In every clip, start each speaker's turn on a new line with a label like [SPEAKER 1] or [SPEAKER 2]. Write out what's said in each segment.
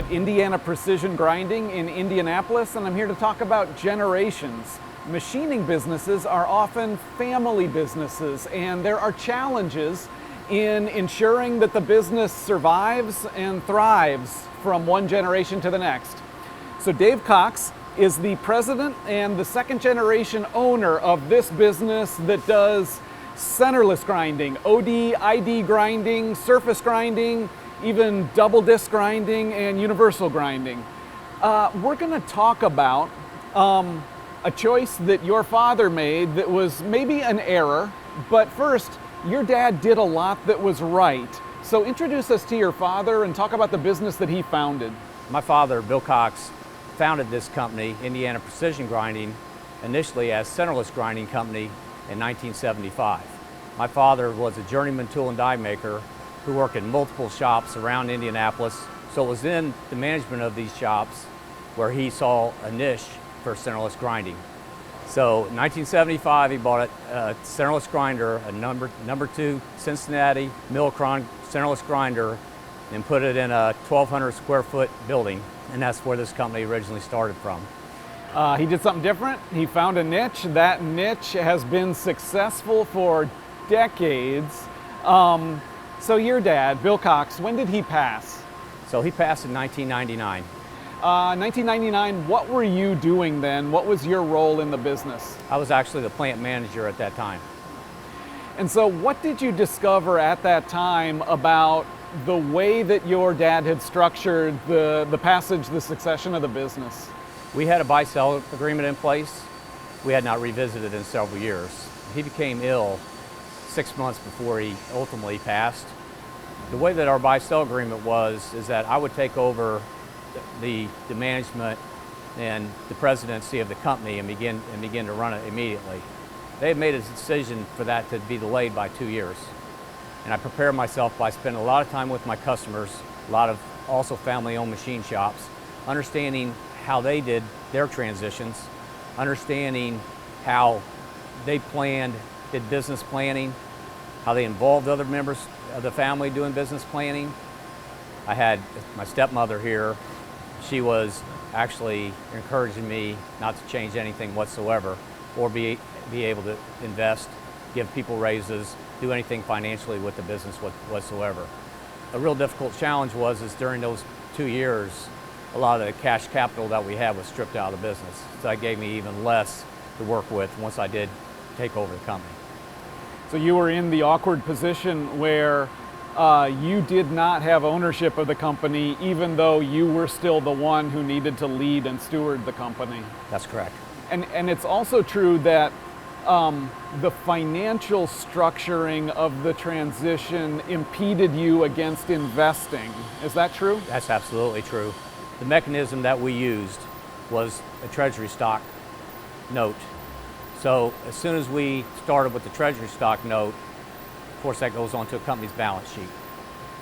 [SPEAKER 1] at Indiana Precision Grinding in Indianapolis, and I'm here to talk about generations. Machining businesses are often family businesses, and there are challenges in ensuring that the business survives and thrives from one generation to the next. So Dave Cox is the president and the second generation owner of this business that does centerless grinding, OD, ID grinding, surface grinding, even double disc grinding and universal grinding. We're going to talk about a choice that your father made that was maybe an error, but first, your dad did a lot that was right. So introduce us to your father and talk about the business that he founded.
[SPEAKER 2] My father, Bill Cox, founded this company, Indiana Precision Grinding, initially as Centerless Grinding Company in 1975. My father was a journeyman tool and die maker who worked in multiple shops around Indianapolis. So it was in the management of these shops where he saw a niche for centerless grinding. So in 1975, he bought a centerless grinder, a number 2 Cincinnati Millicron centerless grinder, and put it in a 1,200 square foot building. And that's where this company originally started from.
[SPEAKER 1] He did something different. He found a niche. That niche has been successful for decades. So your dad, Bill Cox, when did he pass?
[SPEAKER 2] So he passed in 1999.
[SPEAKER 1] 1999, what were you doing then? What was your role in the business?
[SPEAKER 2] I was actually the plant manager at that time.
[SPEAKER 1] And so what did you discover at that time about the way that your dad had structured the passage, the succession of the business?
[SPEAKER 2] We had a buy-sell agreement in place. We had not revisited it in several years. He became ill 6 months before he ultimately passed. The way that our buy-sell agreement is that I would take over the management and the presidency of the company and begin to run it immediately. They had made a decision for that to be delayed by 2 years. And I prepared myself by spending a lot of time with my customers, a lot of also family-owned machine shops, understanding how they did their transitions, understanding how they did business planning, how they involved other members of the family doing business planning. I had my stepmother here. She was actually encouraging me not to change anything whatsoever or be able to invest, give people raises, do anything financially with the business whatsoever. A real difficult challenge is during those 2 years, a lot of the cash capital that we had was stripped out of the business. So that gave me even less to work with once I did take over the company.
[SPEAKER 1] So you were in the awkward position where you did not have ownership of the company, even though you were still the one who needed to lead and steward the company.
[SPEAKER 2] That's correct.
[SPEAKER 1] And it's also true that the financial structuring of the transition impeded you against investing. Is that true?
[SPEAKER 2] That's absolutely true. The mechanism that we used was a treasury stock note. So as soon as we started with the treasury stock note, of course that goes onto a company's balance sheet.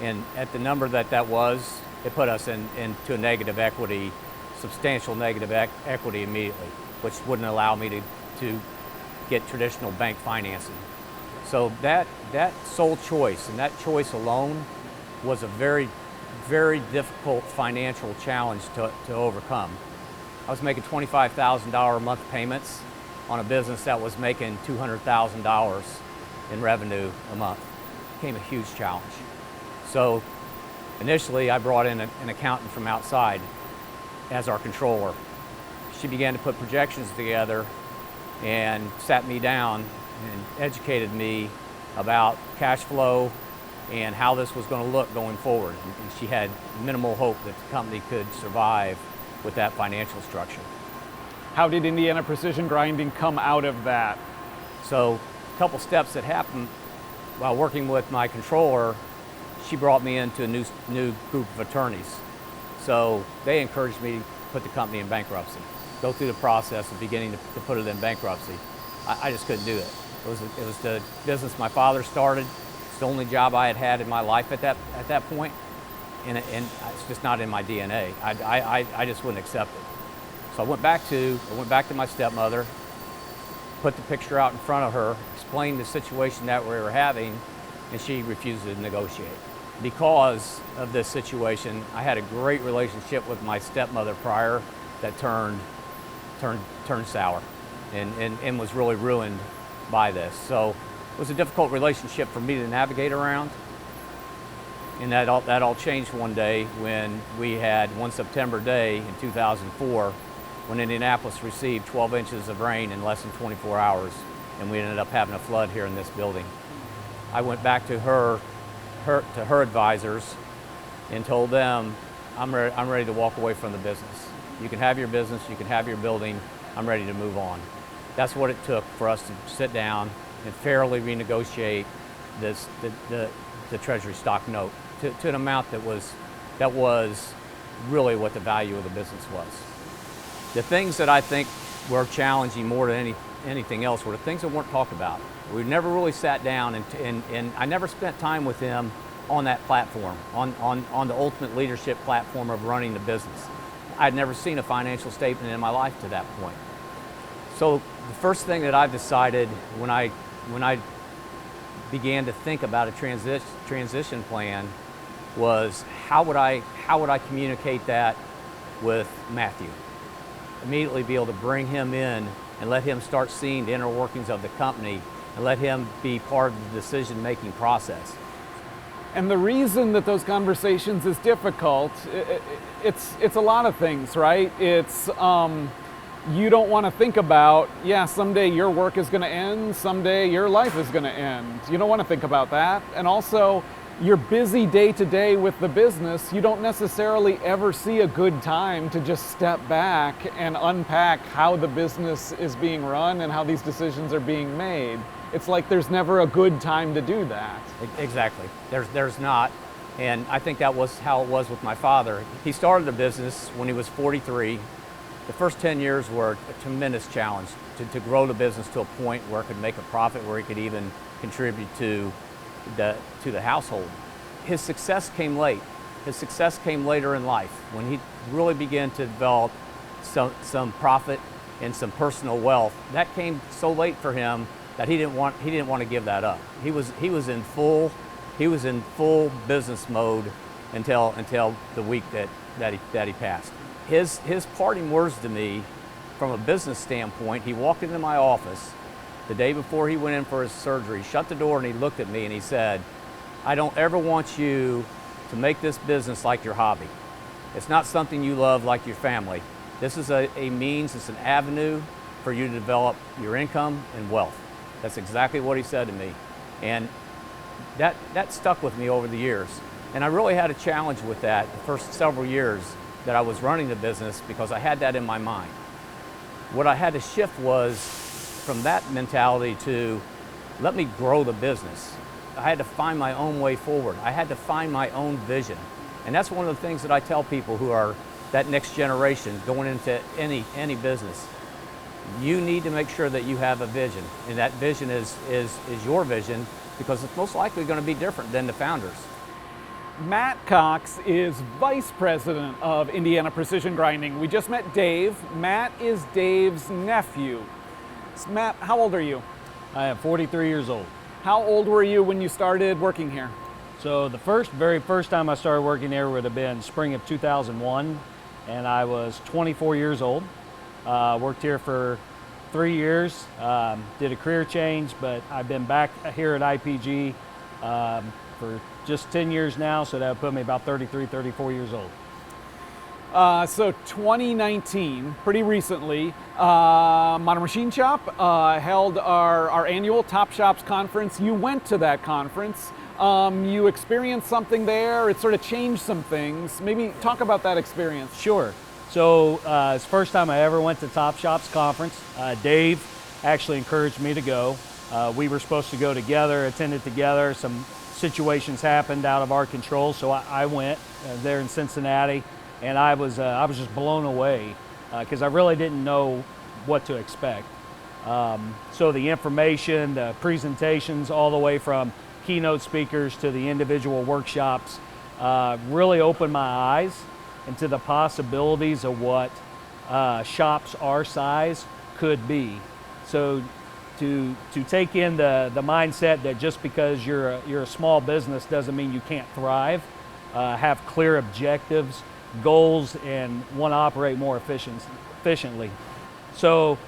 [SPEAKER 2] And at the number that was, it put us into a negative equity, substantial negative equity immediately, which wouldn't allow me to get traditional bank financing. So that sole choice and that choice alone was a very, very difficult financial challenge to overcome. I was making $25,000 a month payments on a business that was making $200,000 in revenue a month. It became a huge challenge. So initially I brought in an accountant from outside as our controller. She began to put projections together and sat me down and educated me about cash flow and how this was going to look going forward. And she had minimal hope that the company could survive with that financial structure.
[SPEAKER 1] How did Indiana Precision Grinding come out of that?
[SPEAKER 2] So a couple steps that happened while working with my controller, she brought me into a new group of attorneys. So they encouraged me to put the company in bankruptcy, go through the process of beginning to put it in bankruptcy. I just couldn't do it. It was the business my father started. It's the only job I had had in my life at that point, and it's just not in my DNA. I just wouldn't accept it. So I went back to my stepmother, put the picture out in front of her, explained the situation that we were having, and she refused to negotiate. because of this situation, I had a great relationship with my stepmother prior that turned sour and was really ruined by this. So it was a difficult relationship for me to navigate around. And that all changed one day when we had one September day in 2004 when Indianapolis received 12 inches of rain in less than 24 hours, and we ended up having a flood here in this building. I went back to her advisors and told them, I'm ready to walk away from the business. You can have your business, you can have your building, I'm ready to move on. That's what it took for us to sit down and fairly renegotiate the Treasury stock note to an amount that was really what the value of the business was. The things that I think were challenging more than anything else were the things that weren't talked about. We never really sat down and I never spent time with him on that platform, on the ultimate leadership platform of running the business. I'd never seen a financial statement in my life to that point. So the first thing that I decided when I began to think about a transition plan was how would I communicate that with Matthew? Immediately be able to bring him in and let him start seeing the inner workings of the company and let him be part of the decision-making process.
[SPEAKER 1] And the reason that those conversations is difficult, it's a lot of things, right? It's you don't want to think about, yeah, someday your work is going to end, someday your life is going to end. You don't want to think about that. And also, you're busy day to day with the business. You don't necessarily ever see a good time to just step back and unpack how the business is being run and how these decisions are being made. It's like there's never a good time to do that.
[SPEAKER 2] Exactly. There's not. And I think that was how it was with my father. He started the business when he was 43. The first 10 years were a tremendous challenge to grow the business to a point where it could make a profit, where he could even contribute to the household. His success came late. His success came later in life when he really began to develop some profit and some personal wealth. That came so late for him that he didn't want to give that up. He was in full business mode until the week that he passed. His parting words to me, from a business standpoint, he walked into my office the day before he went in for his surgery, shut the door, and he looked at me and he said, "I don't ever want you to make this business like your hobby. It's not something you love like your family. This is a means, it's an avenue for you to develop your income and wealth." That's exactly what he said to me. And that stuck with me over the years. And I really had a challenge with that the first several years that I was running the business, because I had that in my mind. What I had to shift was from that mentality to let me grow the business. I had to find my own way forward. I had to find my own vision. And that's one of the things that I tell people who are that next generation going into any business. You need to make sure that you have a vision, and that vision is your vision, because it's most likely going to be different than the founders.
[SPEAKER 1] Matt Cox is Vice President of Indiana Precision Grinding. We just met Dave. Matt is Dave's nephew. Matt, how old are you?
[SPEAKER 3] I am 43 years old.
[SPEAKER 1] How old were you when you started working here?
[SPEAKER 3] So the very first time I started working here would have been spring of 2001, and I was 24 years old. Worked here for 3 years, did a career change, but I've been back here at IPG for just 10 years now, so that would put me about 33, 34 years old.
[SPEAKER 1] So 2019, pretty recently, Modern Machine Shop held our annual Top Shops conference. You went to that conference. You experienced something there. It sort of changed some things. Maybe talk about that experience.
[SPEAKER 3] Sure. So it's the first time I ever went to Top Shops conference. Dave actually encouraged me to go. We were supposed to go together, attended together. Some situations happened out of our control, so I went there in Cincinnati, and I was just blown away because I really didn't know what to expect. So the information, the presentations, all the way from keynote speakers to the individual workshops really opened my eyes into the possibilities of what shops our size could be. So to take in the mindset that just because you're a small business doesn't mean you can't thrive, have clear objectives, goals, and want to operate more efficiently. So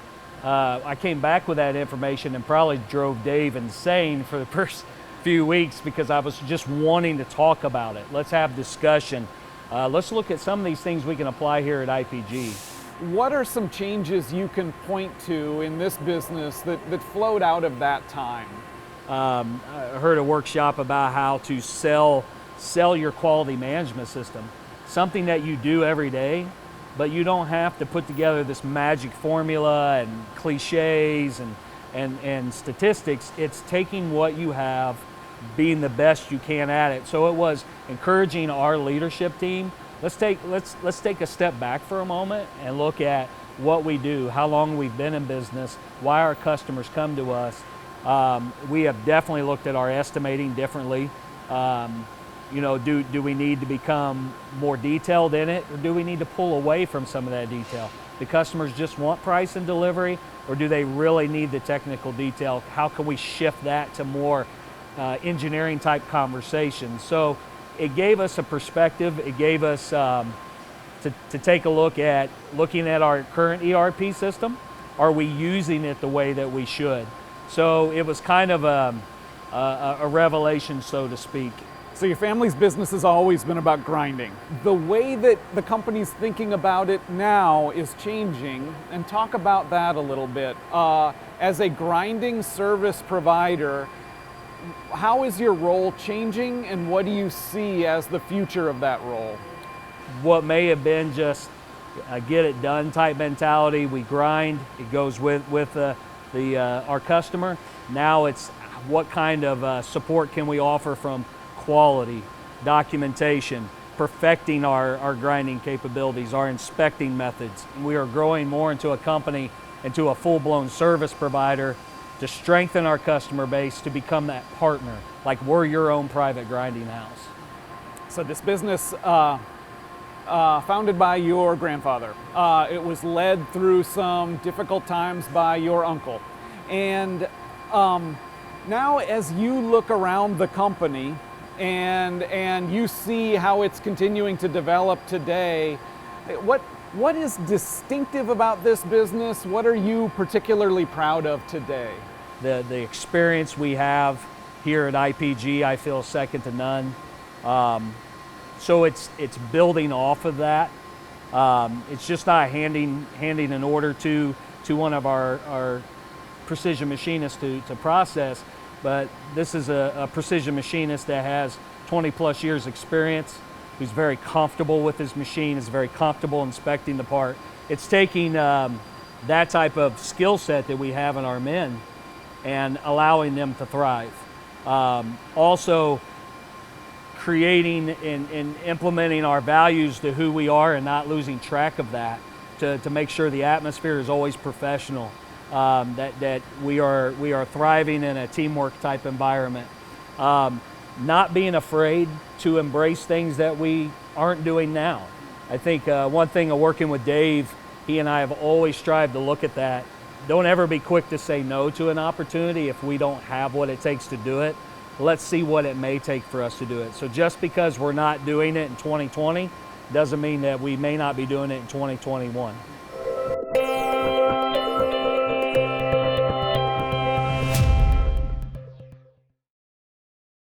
[SPEAKER 3] I came back with that information and probably drove Dave insane for the first few weeks because I was just wanting to talk about it. Let's have discussion. Let's look at some of these things we can apply here at IPG.
[SPEAKER 1] What are some changes you can point to in this business that flowed out of that time?
[SPEAKER 3] I heard a workshop about how to sell your quality management system, something that you do every day, but you don't have to put together this magic formula and cliches and statistics. It's taking what you have, being the best you can at it. So it was encouraging our leadership team. Let's take a step back for a moment and look at what we do, how long we've been in business, why our customers come to us. We have definitely looked at our estimating differently. Do we need to become more detailed in it, or do we need to pull away from some of that detail? Do customers just want price and delivery, or do they really need the technical detail? How can we shift that to more engineering type conversations? So it gave us a perspective. It gave us to take a look at looking at our current ERP system. Are we using it the way that we should? So it was kind of a revelation, so to speak.
[SPEAKER 1] So your family's business has always been about grinding. The way that the company's thinking about it now is changing, and talk about that a little bit. As a grinding service provider, how is your role changing, and what do you see as the future of that role?
[SPEAKER 3] What may have been just a get it done type mentality, we grind, it goes with our customer. Now it's what kind of support can we offer from quality, documentation, perfecting our grinding capabilities, our inspecting methods. We are growing more into a company, into a full-blown service provider to strengthen our customer base, to become that partner, like we're your own private grinding house.
[SPEAKER 1] So this business, founded by your grandfather, it was led through some difficult times by your uncle. And now as you look around the company, and you see how it's continuing to develop today, what is distinctive about this business? What are you particularly proud of today?
[SPEAKER 3] The experience we have here at IPG, I feel second to none. So it's building off of that. It's just not handing an order to one of our precision machinists to process. But this is a precision machinist that has 20 plus years experience, who's very comfortable with his machine, is very comfortable inspecting the part. It's taking that type of skill set that we have in our men and allowing them to thrive. Also creating and implementing our values to who we are and not losing track of that, to make sure the atmosphere is always professional. That we are thriving in a teamwork type environment. Not being afraid to embrace things that we aren't doing now. I think one thing of working with Dave, he and I have always strived to look at that. Don't ever be quick to say no to an opportunity if we don't have what it takes to do it. Let's see what it may take for us to do it. So just because we're not doing it in 2020 doesn't mean that we may not be doing it in 2021.